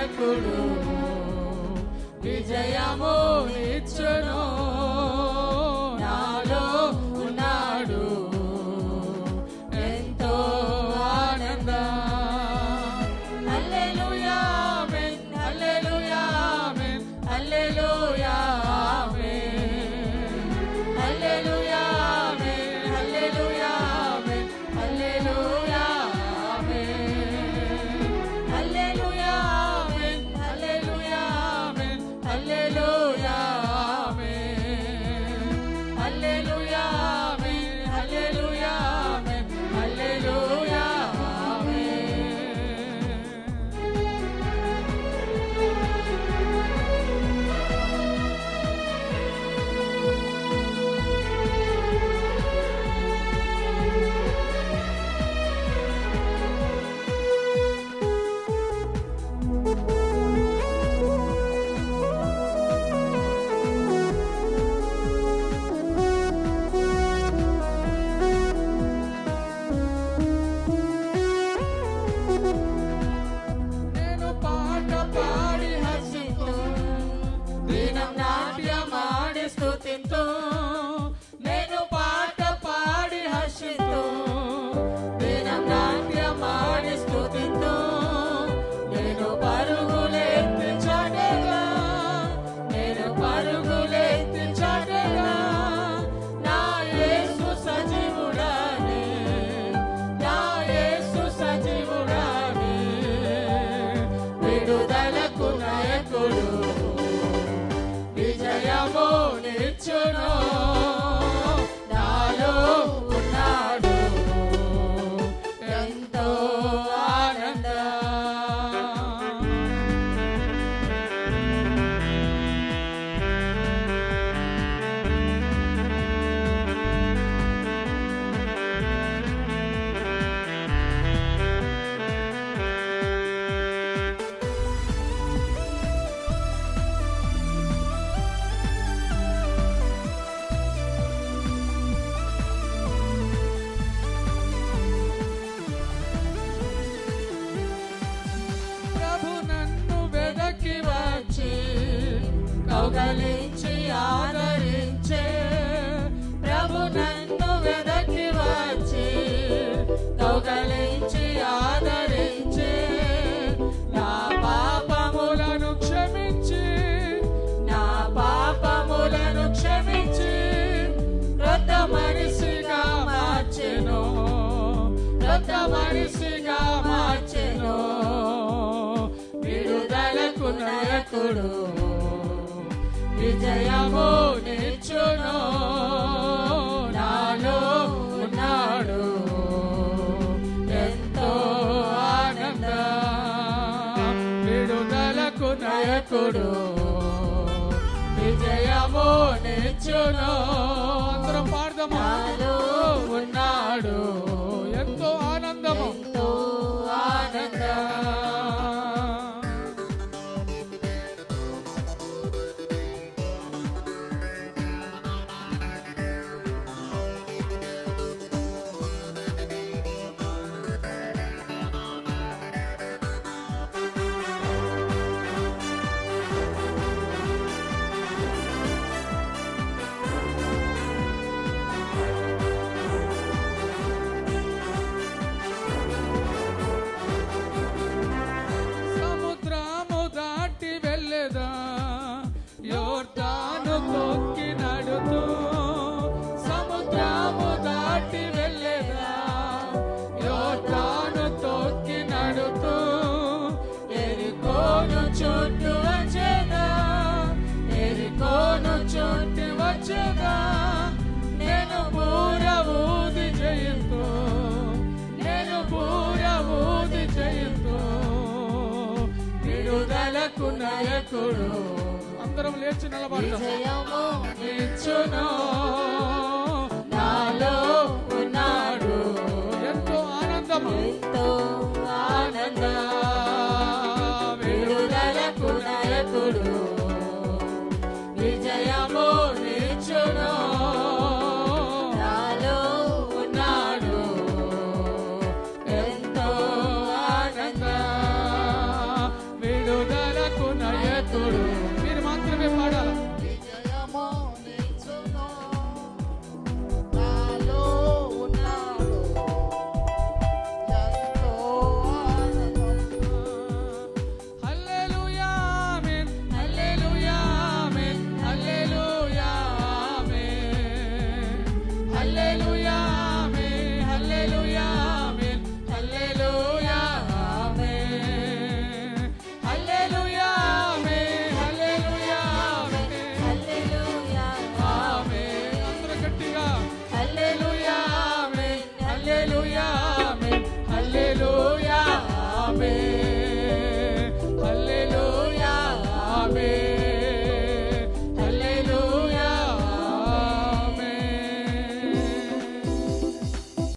నాయకుడు విజయము నిచ్చును. నాలో ఉన్నాడు ఎంతో ఆనందం. హల్లెలూయా ఆమేన్, హల్లెలూయా ఆమేన్, హల్లెలూయా ఆమేన్, హల్లెలూయా ఆమేన్, హల్లెలూయా ఆమేన్, హల్లెలూయా ఆమేన్, హల్లెలూయా ఆమేన్, హల్లెలూయా ఆమేన్, హల్లెలూయా ఆమేన్, హల్లెలూయా ఆమేన్, హల్లెలూయా ఆమేన్, హల్లెలూయా ఆమేన్. నేను పాట పాడి హర్షింతు, దినం నాట్యమాడి స్తుతింతు. నేను పాట పాడి హర్షింతు, దినం నాట్యమాడి స్తుతింతు. నేను పరుగులెత్తి చాటగా, నేను పరుగులెత్తి చాటగా, నా యేసు సజీవుడాని, నా యేసు సజీవుడాని. విడుదలకు నాయకుడు విజయము నిచ్చును. నాలో ఉన్నాడు ఎంతో ఆనందం. ప్రభు నన్ను వెదకి వచ్చి కౌగలించి ఆదరించే. ప్రభు నన్ను వెదకి వచ్చి కౌగలించి ఆదరించే. నా పాపములను క్షమించి, నా పాపములను క్షమించి క్రొత్త మనిషిగా మార్చెను, క్రొత్త మనిషిగా మార్చెను. విడుదలకు నాయకుడు విజయము నిచ్చును. నాలో ఉన్నాడు ఎంతో ఆనందం. విడుదలకు నాయకుడు విజయము నిచ్చును. అందరం పాడదాము. నాలో ఉన్నాడు ఎంతో ఆనందము, ఎంతో ఆనందం. సముద్రము దాటి వెళ్ళేదా, యోర్దాను తొక్కి నడుతూ. సముద్రము దాటి వెళ్ళేదా, యోర్దాను తొక్కి నడుతూ. ఎరికోను చుట్టూ వచ్చేదా, ఎరికోను చుట్టి వచ్చేదా. నేను బూర ఊది జయింతు, నేను బూర ఊది జయింతు. విడుదలకు నాయకుడు, అందరం లేచి నిలబడదాం. విజయము నిచ్చును. నాలో ఉన్నాడు ఎంతో ఆనందము, ఎంతో ఆనందం. విడుదలకు నాయకుడు విజయము నిచ్చును. నాలో ఉన్నాడు ఎంతో ఆనందం. విడుదల హల్లెలూయా